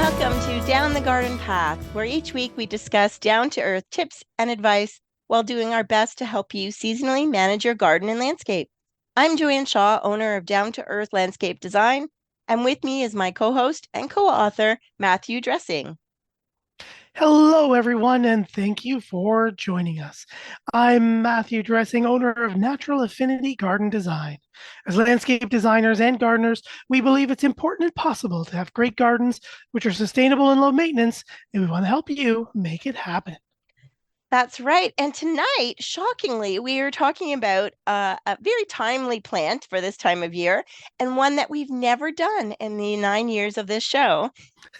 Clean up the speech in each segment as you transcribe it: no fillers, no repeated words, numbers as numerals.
Welcome to Down the Garden Path, where each week we discuss down-to-earth tips and advice while doing our best to help you seasonally manage your garden and landscape. I'm Joanne Shaw, owner of Down to Earth Landscape Design, and with me is my co-host and co-author, Matthew Dressing. Hello, everyone, and thank you for joining us. I'm Matthew Dressing, owner of Natural Affinity Garden Design. As landscape designers and gardeners, we believe it's important and possible to have great gardens which are sustainable and low maintenance, and we want to help you make it happen. That's right. And tonight, shockingly, we are talking about a very timely plant for this time of year and one that we've never done in the 9 years of this show.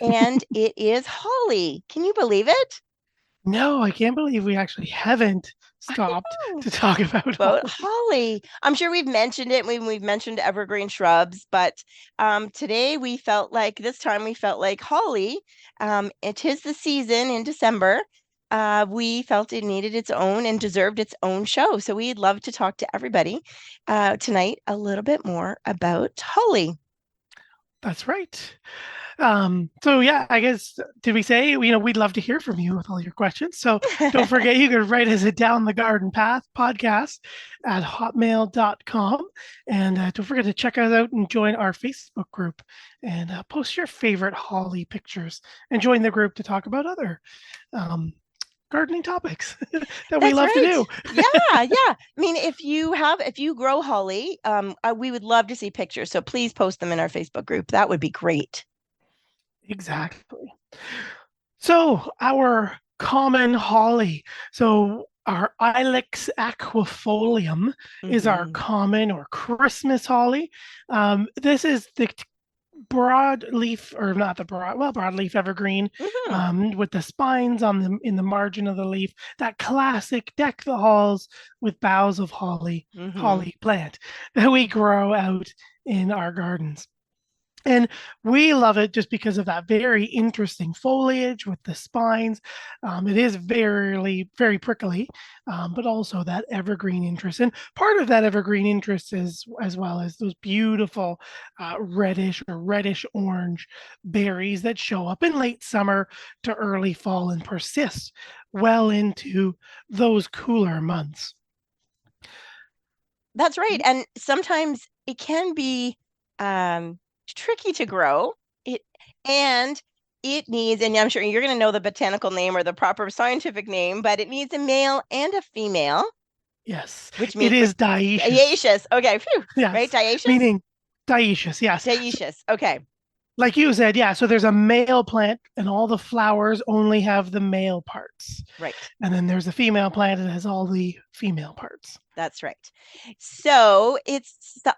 And it is holly. Can you believe it? No, I can't believe we actually haven't I stopped know. to talk about About holly. holly. I'm sure we've mentioned it when we've mentioned evergreen shrubs, but today we felt like this time we felt like holly. It is the season in December. We felt it needed its own and deserved its own show. So we'd love to talk to everybody tonight a little bit more about holly. That's right. So yeah, I guess did we say we'd love to hear from you with all your questions. So don't forget you can write us a Down the Garden Path podcast at hotmail.com. And don't forget to check us out and join our Facebook group and post your favorite holly pictures and join the group to talk about other um, gardening topics that we That's love to right. do. Yeah, yeah. I mean, if you grow holly, we would love to see pictures. So please post them in our Facebook group. That would be great. Exactly. So our common holly. So our Ilex aquifolium is our Hmm. common or Christmas holly. This is the broadleaf, or not the broadleaf evergreen, Hmm. with the spines on the in the margin of the leaf. That classic deck the halls with boughs of Hmm. holly plant that we grow out in our gardens. And we love it just because of that very interesting foliage with the spines. It is very prickly, but also that evergreen interest. And part of that evergreen interest is as well as those beautiful reddish or reddish orange berries that show up in late summer to early fall and persist well into those cooler months. That's right. And sometimes it can be um, tricky to grow. It and it needs, and I'm sure you're going to know the botanical name or the proper scientific name, but it needs a male and a female, Yes, it which is dioecious. dioecious. Okay, phew, right? Yes, Dioecious? meaning dioecious. Yes. Dioecious. Okay. Like you said, yeah. So there's a male plant, and all the flowers only have the male parts. Right. And then there's a female plant that has all the female parts. That's right. So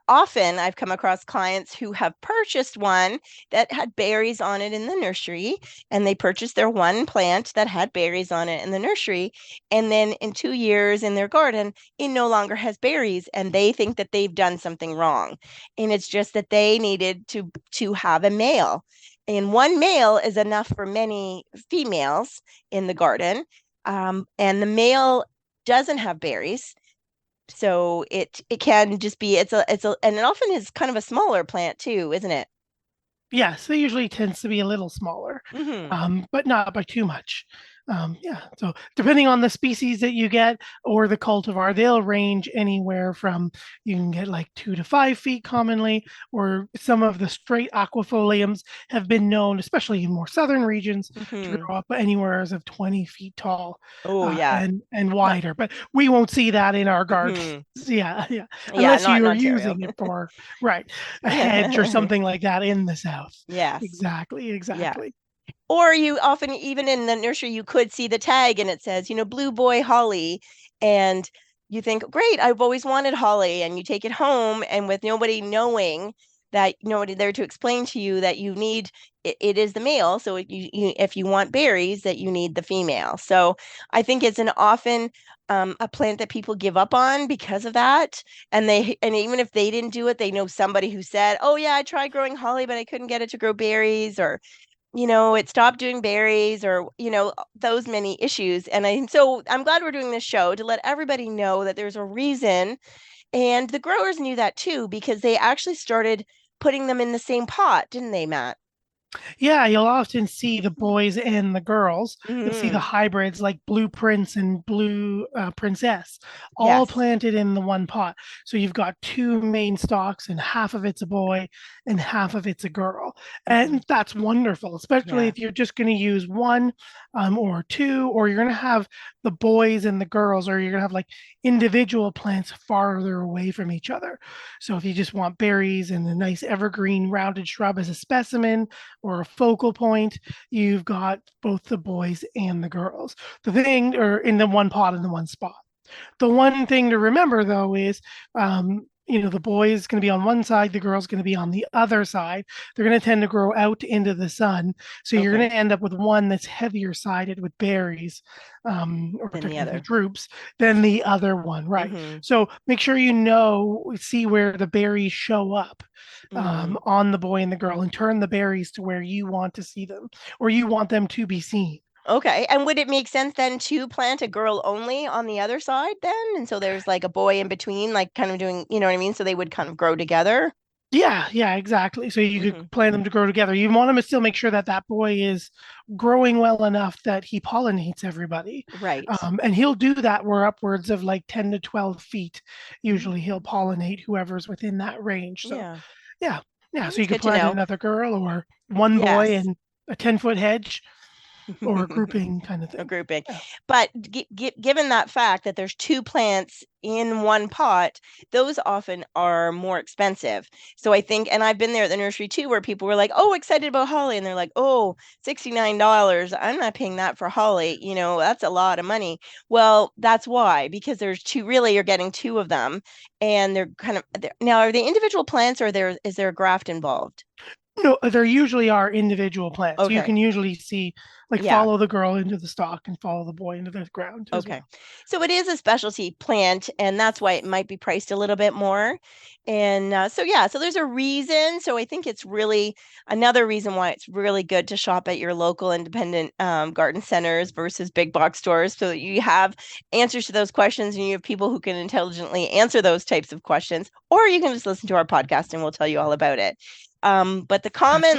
often I've come across clients who have purchased one that had berries on it in the nursery, and they purchased their one plant that had berries on it in the nursery. And then in 2 years in their garden, it no longer has berries, and they think that they've done something wrong. And it's just that they needed to have a male. And one male is enough for many females in the garden. And the male doesn't have berries, so it can just be it's a and it often is kind of a smaller plant too, isn't it? Yes, it usually tends to be a little smaller, Hmm. but not by too much. Yeah, so depending on the species that you get or the cultivar, they'll range anywhere from you can get like 2 to 5 feet commonly, or some of the straight aquifoliums have been known, especially in more southern regions, to Hmm. grow up anywhere as of 20 feet tall Oh yeah. and Not. wider. But we won't see that in our gardens. Hmm. Yeah, yeah, Yeah, unless not in you're Ontario. using it for right a hedge or something like that in the south. Yes. Exactly, Yeah. exactly. Or you often, even in the nursery, you could see the tag and it says, Blue Boy Holly. And you think, great, I've always wanted holly. And you take it home, and with nobody knowing that, nobody there to explain to you that you need it is the male. So if you want berries, that you need the female. So I think it's an often a plant that people give up on because of that. And even if they didn't do it, they know somebody who said, oh, yeah, I tried growing holly, but I couldn't get it to grow berries, or it stopped doing berries, or, those many issues. So I'm glad we're doing this show to let everybody know that there's a reason. And the growers knew that too, because they actually started putting them in the same pot, didn't they, Matt? Yeah, you'll often see the boys and the girls. You'll see the Mm, hybrids like Blue Prince and Blue Princess, all yes. planted in the one pot. So you've got two main stalks, and half of it's a boy and half of it's a girl. Hmm. And that's wonderful, especially Yeah. if you're just going to use one or two, or you're going to have the boys and the girls, or you're going to have like individual plants farther away from each other. So if you just want berries and a nice evergreen rounded shrub as a specimen, or a focal point, you've got both the boys and the girls. The thing, or in the one pot in the one spot. The one thing to remember though is, the boy is going to be on one side, the girl's going to be on the other side. They're going to tend to grow out into the sun. So you're Okay. going to end up with one that's heavier sided with berries, or Than the technically other. droops, than the other one. Right. Hmm. So make sure see where the berries show up, Hmm. on the boy and the girl, and turn the berries to where you want to see them, or you want them to be seen. Okay. And would it make sense then to plant a girl only on the other side then? And so there's like a boy in between, like kind of doing, you know what I mean? So they would kind of grow together. Yeah, yeah, exactly. So you could Hmm. plan them to grow together. You want them to still make sure that that boy is growing well enough that he pollinates everybody. Right. And he'll do that where upwards of like 10 to 12 feet. Usually he'll Mm. pollinate whoever's within that range. So, Yeah. yeah, yeah. Well, So that's you could good to plant know. another girl or one boy Yes. and a 10-foot hedge, or a grouping kind of A thing. grouping. Yeah. But given that fact that there's two plants in one pot, those often are more expensive. So I think, and I've been there at the nursery too, where people were like, "Oh, excited about holly," and they're like, "Oh, $69. I'm not paying that for holly. You know, that's a lot of money." Well, that's why, because there's two. Really, you're getting two of them, and they're now. Are they individual plants, or is there a graft involved? No, there usually are individual plants. You Okay. can usually see, like, Yeah. follow the girl into the stalk and follow the boy into the ground as Okay. well. So it is a specialty plant, and that's why it might be priced a little bit more. And so, yeah, so there's a reason. So I think it's really another reason why it's really good to shop at your local independent garden centers versus big box stores so that you have answers to those questions and you have people who can intelligently answer those types of questions. Or you can just listen to our podcast and we'll tell you all about it. But the That's right.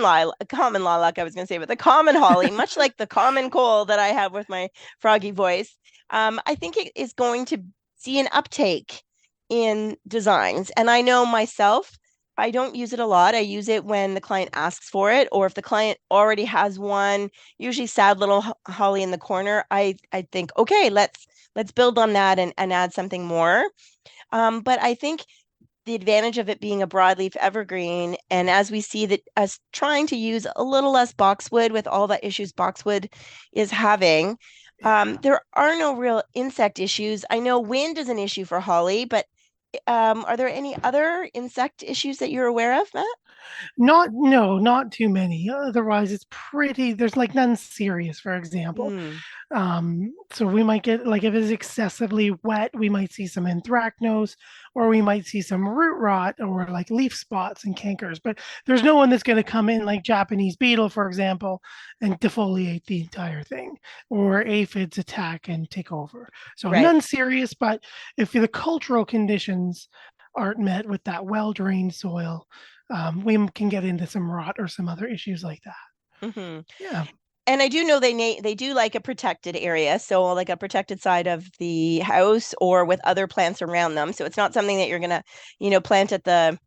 common lilac, I was going to say, but the common holly, much like the common coal that I have with my froggy voice, I think it is going to see an uptake in designs. And I know myself, I don't use it a lot. I use it when the client asks for it, or if the client already has one, usually sad little holly in the corner. I think, okay, let's build on that and add something more. But I think the advantage of it being a broadleaf evergreen, and as we see that us trying to use a little less boxwood with all the issues boxwood is having, Yeah. there are no real insect issues. I know wind is an issue for holly, but are there any other insect issues that you're aware of, Matt? Not, no, not too many. Otherwise, it's pretty, there's like none serious, for example. Mm, So we might get, like, if it's excessively wet, we might see some anthracnose, or we might see some root rot, or like leaf spots and cankers. But there's no one that's going to come in like Japanese beetle, for example, and defoliate the entire thing, or aphids attack and take over. So right. none serious, but if the cultural conditions aren't met with that well drained soil, we can get into some rot or some other issues like that. Hmm. Yeah. And I do know they do like a protected area, so like a protected side of the house or with other plants around them. So it's not something that you're gonna, plant at the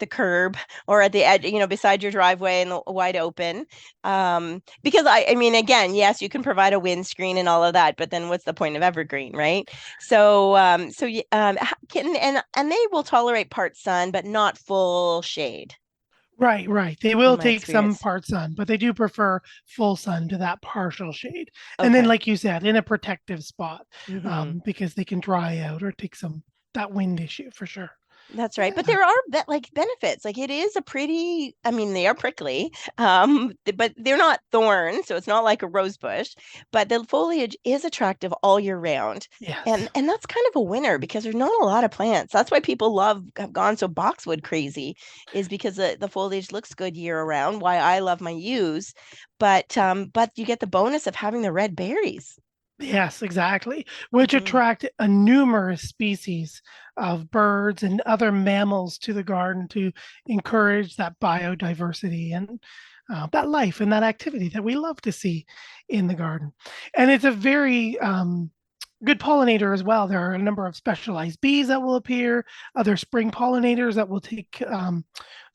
curb or at the edge, beside your driveway and wide open. Because I mean, again, yes, you can provide a windscreen and all of that, but then what's the point of evergreen, right? And they will tolerate part sun, but not full shade, Right, right. They in will my take some experience. part sun, but they do prefer full sun to that partial shade. And then, Okay. like you said, in a protective spot, Hmm. because they can dry out or take some that wind issue for sure. That's right. But Yeah. there are like benefits. Like it is a pretty, I mean, they are prickly, but they're not thorns, so it's not like a rose bush, but the foliage is attractive all year round. And Yes. and that's kind of a winner because there's not a lot of plants. That's why people have gone so boxwood crazy, is because the foliage looks good year around. Why I love my yews, but you get the bonus of having the red berries. Yes, exactly. Which Hmm. attract a numerous species of birds and other mammals to the garden to encourage that biodiversity. And that life and that activity that we love to see in the garden. And it's a very good pollinator as well. There are a number of specialized bees that will appear, other spring pollinators that will take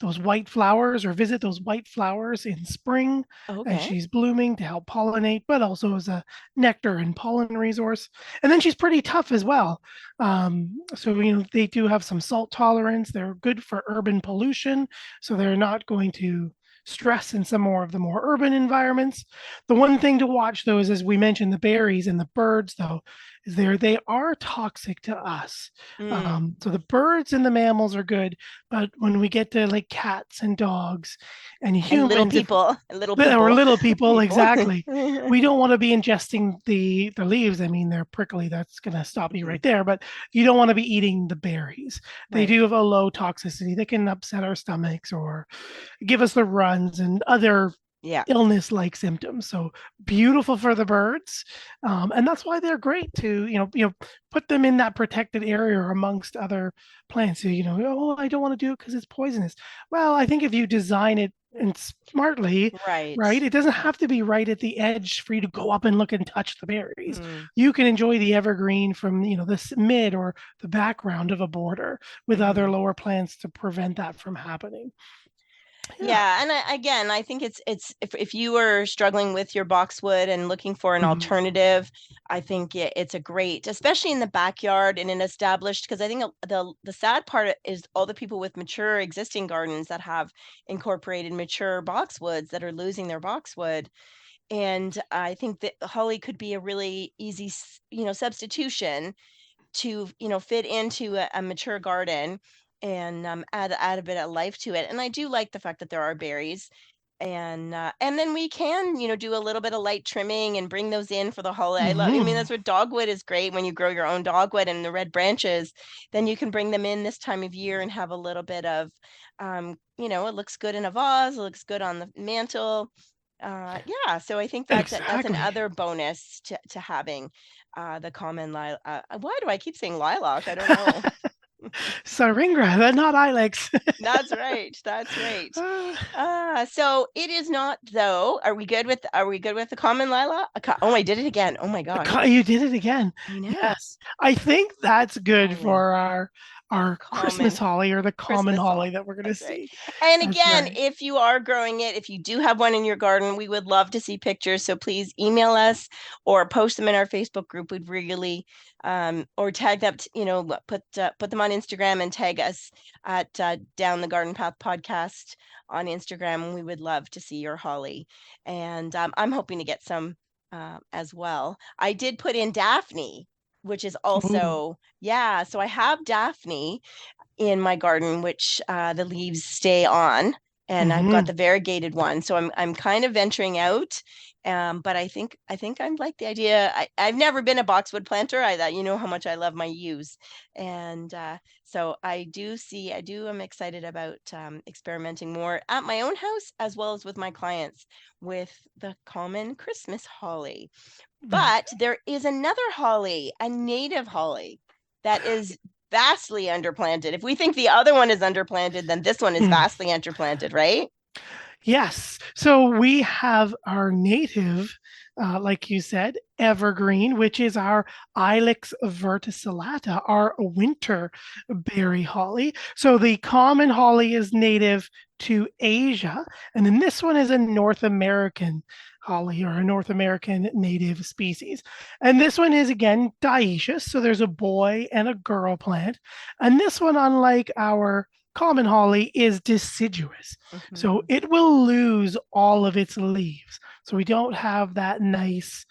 those white flowers or visit those white flowers in spring as Okay. she's blooming to help pollinate, but also as a nectar and pollen resource. And then she's pretty tough as well. So, they do have some salt tolerance. They're good for urban pollution. So they're not going to stress in some more of the more urban environments. The one thing to watch, though, is as we mentioned, the berries and the birds, though, is they are toxic to us. Mm. So the birds and the mammals are good, but when we get to like cats and dogs and And little humans, if people, and little or people, little people, people. exactly. We don't want to be ingesting the leaves. I mean, they're prickly. That's going to stop you Mhm. right there. But you don't want to be eating the berries. They Right. do have a low toxicity. They can upset our stomachs or give us the runs and other Yeah. illness-like symptoms. So beautiful for the birds, and that's why they're great to put them in that protected area or amongst other plants. So, oh, I don't want to do it because it's poisonous. Well, I think if you design it and smartly, Right. right, it doesn't have to be right at the edge for you to go up and look and touch the berries. Mm. You can enjoy the evergreen from the mid or the background of a border with other Mhm. lower plants to prevent that from happening. Yeah. Yeah, and again, I think it's if you are struggling with your boxwood and looking for an Mhm. alternative, I think it's a great, especially in the backyard and an established. Because I think the sad part is all the people with mature existing gardens that have incorporated mature boxwoods that are losing their boxwood. And I think that holly could be a really easy, substitution to fit into a mature garden and add a bit of life to it. And I do like the fact that there are berries, and then we can do a little bit of light trimming and bring those in for the holiday. I mean, Mhm. that's what dogwood is great when you grow your own dogwood and the red branches. Then you can bring them in this time of year and have a little bit of it looks good in a vase, it looks good on the mantle. Yeah, so I think that's Exactly. another bonus to having the common lilac. Why do I keep saying lilac? I don't know. Syringa, but not Ilex. That's right. That's right. Uh, So it is not though. Are we good with the common lilac? Oh, I did it again. Oh my gosh. you did it again. I know. Yes, I think that's good Holly. for our Christmas Common holly or the common Christmas holly song. that we're going to That's right. see. And That's again, right. if you are growing it, if you do have one in your garden, we would love to see pictures. So please email us or post them in our Facebook group. We'd really, or tag them, put them on Instagram and tag us at Down the Garden Path Podcast on Instagram. We would love to see your holly, and I'm hoping to get some as well. I did put in Daphne, which is Ooh. also, yeah. So I have Daphne in my garden, which the leaves stay on, and I've got Hmm. the variegated one. So I'm kind of venturing out, but I think I like the idea. I've never been a boxwood planter. I thought how much I love my yews, and so I'm excited about experimenting more at my own house as well as with my clients with the common Christmas holly. Very But there is another holly, a native holly, that is vastly underplanted. If we think the other one is underplanted, then this one is good. vastly underplanted, right? Yes. So we have our native, like you said, evergreen, which is our Ilex verticillata, our winter berry holly. So the common holly is native to Asia, and then this one is a North American holly or a North American native species. And this one is again dioecious, so there's a boy and a girl plant. And this one, unlike our common holly, is deciduous. So Mhm. it will lose all of its leaves. So we don't have that nice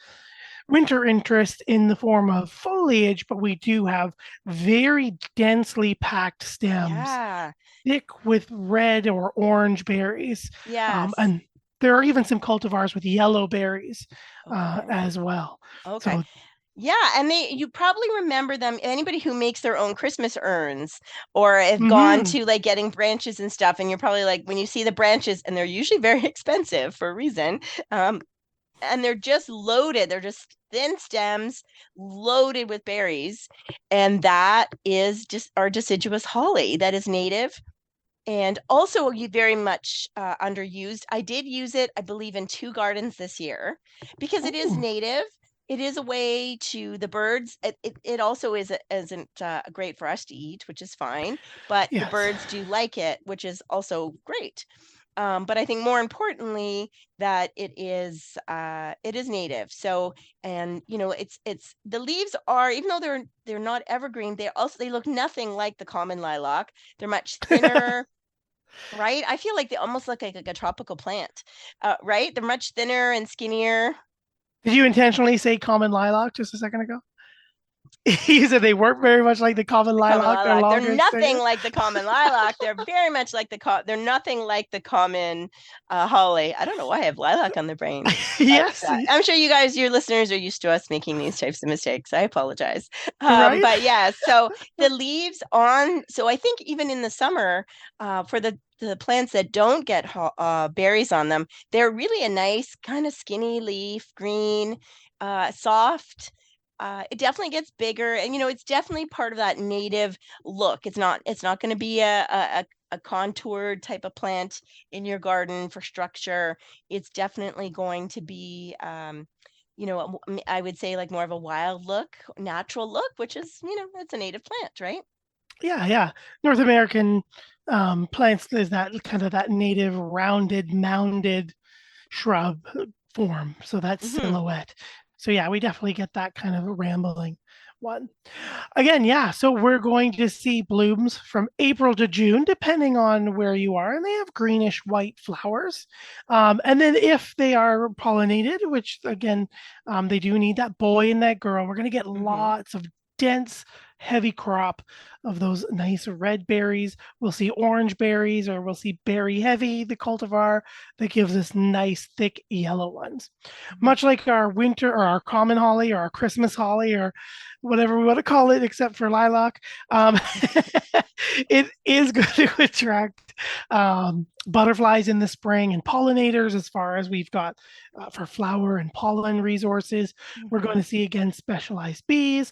winter interest in the form of foliage, but we do have very densely packed stems, Yeah. thick with red or orange berries. Yes. And there are even some cultivars with yellow berries Okay. as well. Okay. So, Yeah, and you probably remember them. Anybody who makes their own Christmas urns or have gone mhm, to like getting branches and stuff, and you're probably like when you see the branches, and they're usually very expensive for a reason. And they're just loaded. They're just thin stems loaded with berries. And that is just our deciduous holly that is native. and also very much underused. I did use it, I believe, in 2 gardens this year because it is Oh, native. It is a way to the birds. It also isn't great for us to eat, which is fine, but the yes. birds do like it, which is also great. But I think more importantly that it is native. So, and it's the leaves are, even though they're not evergreen, they look nothing like the common lilac. They're much thinner, right? I feel like they almost look like a tropical plant, right? They're much thinner and skinnier. Did you intentionally say common lilac just a second ago? You said they weren't very much like the common The common lilac. They're lilac. They're longer and nothing skinnier. like the common lilac. They're very much like they're nothing like the common holly. I don't know why I have lilac on the brain, but Yes, I'm sure your listeners are used to us making these types of mistakes. I apologize. right? But yeah, so the leaves on, so I think even in the summer, for the plants that don't get berries on them, they're really a nice kind of skinny leaf, green, soft. It definitely gets bigger, and it's definitely part of that native look. It's not going to be a contoured type of plant in your garden for structure. It's definitely going to be I would say like more of a wild look, natural look, which is, it's a native plant, right? Yeah, yeah. North American plants is that kind of that native rounded, mounded shrub form. So that Hmm. silhouette. So yeah, we definitely get that kind of rambling one. Again, yeah. So we're going to see blooms from April to June, depending on where you are, and they have greenish white flowers. And then if they are pollinated, which again, they do need that boy and that girl, we're going to get Hmm. lots of dense, heavy crop of those nice red berries. We'll see orange berries, or we'll see berry heavy, the cultivar that gives us nice, thick yellow ones. Hmm. Much like our winter or our common holly or our Christmas holly or whatever we want to call it, except for lilac. Um, it is going to attract butterflies in the spring and pollinators, as far as we've got for flower and pollen resources. We're going Hmm. to see again specialized bees.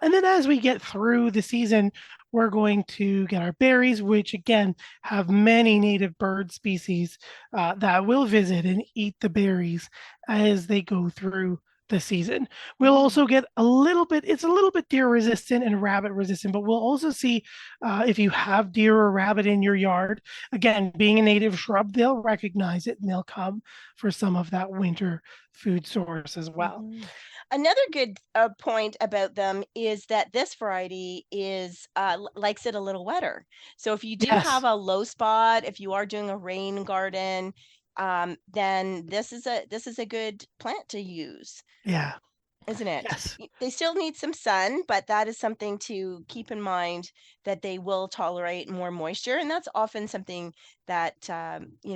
And then as we get through the season, we're going to get our berries, which again have many native bird species that will visit and eat the berries as they go through the season. We'll Hmm. also get a little bit, it's a little bit deer resistant and rabbit resistant, but we'll also see if you have deer or rabbit in your yard, again, being a native shrub, they'll recognize it and they'll come for some of that winter food source as well. Hmm. Another good point about them is that this variety likes it a little wetter. So if you do have Yes. a low spot, if you are doing a rain garden, then this is a good plant to use, Yeah. isn't it? Yes. They still need some sun, but that is something to keep in mind, that they will tolerate more moisture, and that's often something that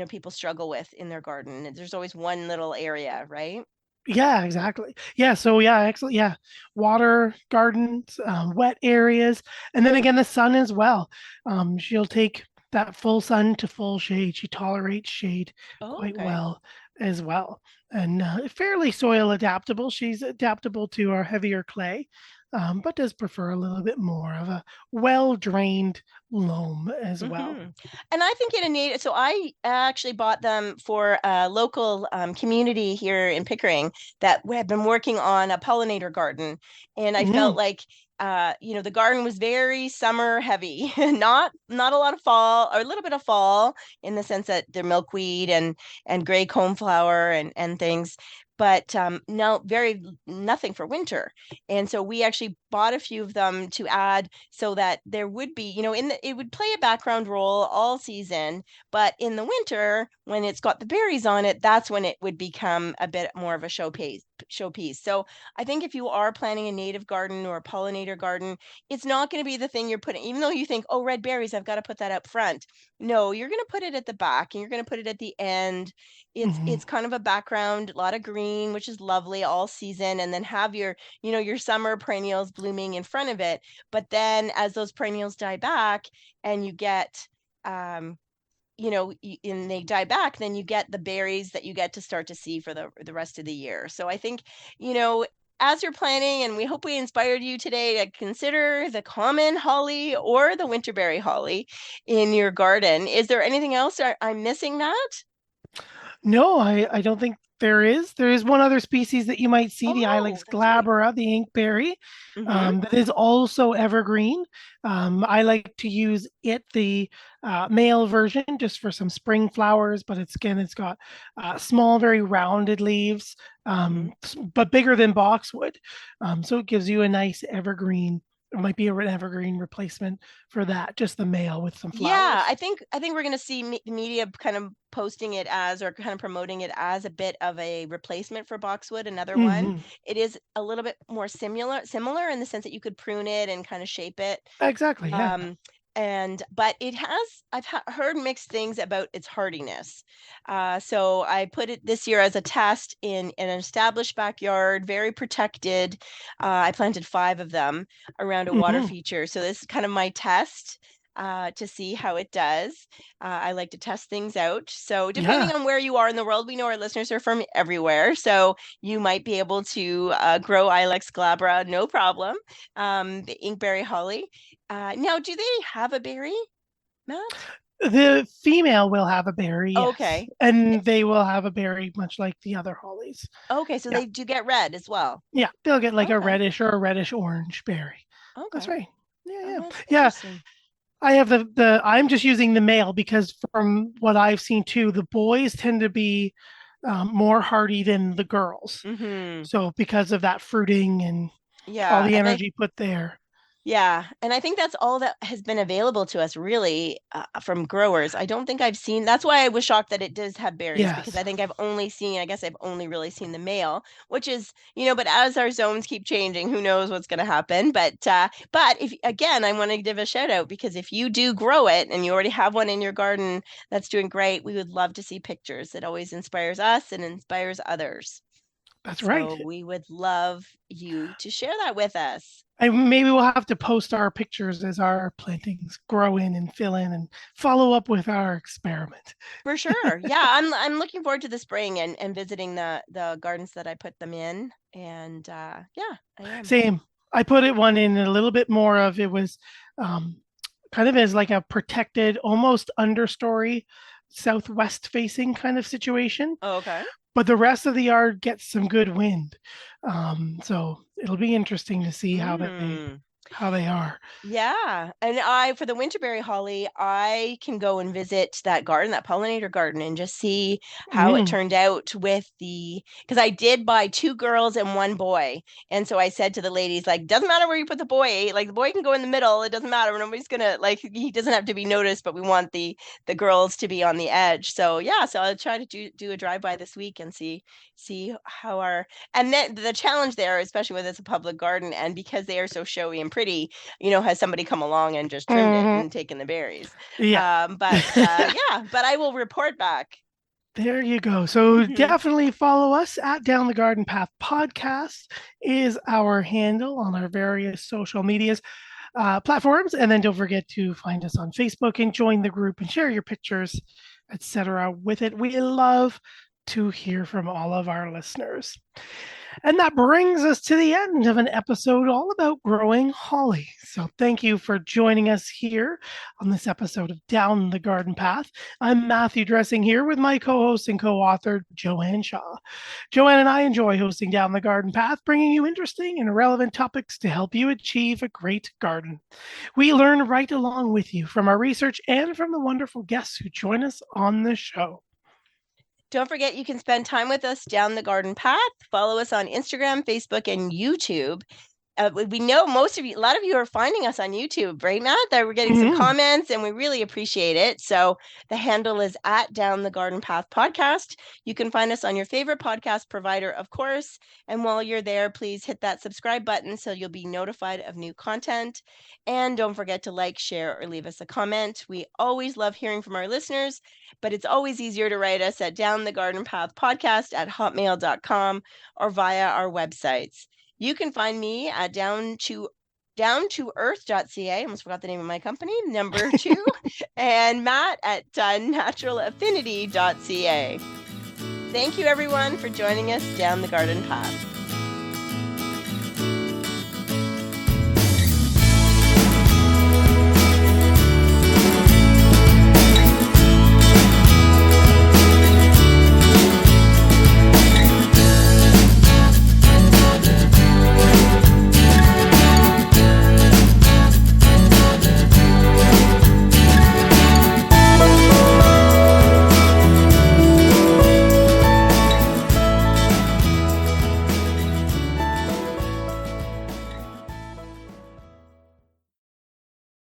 people struggle with in their garden. There's always one little area, right? Yeah, exactly. Yeah, so yeah, excellent. Yeah, water gardens, wet areas, and then again the sun as well. She'll take that full sun to full shade. She tolerates shade Oh, quite okay. well as well, and fairly soil adaptable. She's adaptable to our heavier clay, but does prefer a little bit more of a well drained loam as well. Mhm. And I think in a native, so I actually bought them for a local community here in Pickering that had been working on a pollinator garden. And I felt Mm, like, the garden was very summer heavy, not a lot of fall, or a little bit of fall, in the sense that they're milkweed and gray coneflower and things, but no, nothing for winter. And so we actually bought a few of them to add, so that there would be, it would play a background role all season, but in the winter, when it's got the berries on it, that's when it would become a bit more of a showpiece. So I think if you are planning a native garden or a pollinator garden, it's not going to be the thing you're putting, even though you think, oh, red berries, I've got to put that up front. No, you're going to put it at the back, and you're going to put it at the end. It's mhm. kind of a background, a lot of green, which is lovely all season, and then have your summer perennials blooming in front of it. But then as those perennials die back, and you get, um, and they die back, then you get the berries that you get to start to see for the rest of the year. So I think, you know, as you're planning, and we hope we inspired you today to consider the common holly or the Winterberry holly in your garden. Is there anything else I'm missing, Matt? No, I don't think there is. There is one other species that you might see, the Oh, Ilex that's right. glabra, the inkberry, Mm-hmm. that is also evergreen. I like to use it, the male version, just for some spring flowers, but it's got small, very rounded leaves, Mm-hmm. but bigger than boxwood. So it gives you a nice evergreen. It might be an evergreen replacement for that, just the male with some Yeah, flowers. I think we're going to see media kind of posting it as, or kind of promoting it as, a bit of a replacement for boxwood, another one. Hmm. It is a little bit more similar in the sense that you could prune it and kind of shape it. Exactly, yeah. Um, and but it has, I've heard mixed things about its hardiness. So I put it this year as a test in an established backyard, very protected. I planted 5 of them around a water Hmm. feature. So this is kind of my test to see how it does. I like to test things out. So depending Yeah. on where you are in the world, we know our listeners are from everywhere. So you might be able to grow Ilex glabra, no problem. The inkberry holly. Now, do they have a berry, Matt? The female will have a berry, yes. Okay. And they will have a berry much like the other hollies. Okay, so Yeah. they do get red as well. Yeah. They'll get like a Okay. reddish or a reddish orange berry. That's Okay. right. Yeah, Oh, yeah. that's Yeah. interesting. I have the I'm just using the male because from what I've seen too, the boys tend to be more hardy than the girls. Mm-hmm. So because of that fruiting and all Yeah, the and I energy put there. Yeah, and I think that's all that has been available to us really from growers. I don't think I've seen, that's why I was shocked that it does have berries, because Yes. I think I guess I've only really seen the male, which is, but as our zones keep changing, who knows what's going to happen. But if, again, I want to give a shout out, because if you do grow it and you already have one in your garden that's doing great, we would love to see pictures. It always inspires us and inspires others. That's right. So we would love you to share that with us. And maybe we'll have to post our pictures as our plantings grow in and fill in and follow up with our experiment. For sure. Yeah, I'm looking forward to the spring and visiting the gardens that I put them in. And yeah, I am. Same. I put it one in a little bit more of it was um, kind of as like a protected, almost understory, southwest facing kind of situation. Oh, okay. But the rest of the yard gets some good wind. So it'll be interesting to see Mm. how they are. Yeah. And for the Winterberry holly, I can go and visit that garden, that pollinator garden, and just see how it Mm. turned out because I did buy 2 girls and 1 boy. And so I said to the ladies, like, doesn't matter where you put the boy, like the boy can go in the middle. It doesn't matter. Nobody's gonna, like, he doesn't have to be noticed, but we want the girls to be on the edge. So yeah, so I'll try to do a drive-by this week and see how and then the challenge there, especially when it's a public garden and because they are so showy and pretty, has somebody come along and just trimmed it Mhm. and taken the berries. Yeah. Yeah, but I will report back. There you go. So Hmm. definitely follow us at Down the Garden Path Podcast is our handle on our various social medias platforms, and then don't forget to find us on Facebook and join the group and share your pictures, etc. with it. We love to hear from all of our listeners. And that brings us to the end of an episode all about growing holly. So thank you for joining us here on this episode of Down the Garden Path. I'm Matthew Dressing here with my co host and co author, Joanne Shaw. Joanne and I enjoy hosting Down the Garden Path, bringing you interesting and relevant topics to help you achieve a great garden. We learn right along with you from our research and from the wonderful guests who join us on the show. Don't forget you can spend time with us down the garden path. Follow us on Instagram, Facebook, and YouTube. We know a lot of you are finding us on YouTube, right, Matt? That we're getting some Mhm. comments and we really appreciate it. So the handle is at Down the Garden Path Podcast. You can find us on your favorite podcast provider, of course. And while you're there, please hit that subscribe button so you'll be notified of new content. And don't forget to like, share, or leave us a comment. We always love hearing from our listeners, but it's always easier to write us at Down the Garden Path Podcast at hotmail.com or via our websites. You can find me at down to earth.ca. I almost forgot the name of my company, number 2, and Matt at naturalaffinity.ca. Thank you, everyone, for joining us down the garden path.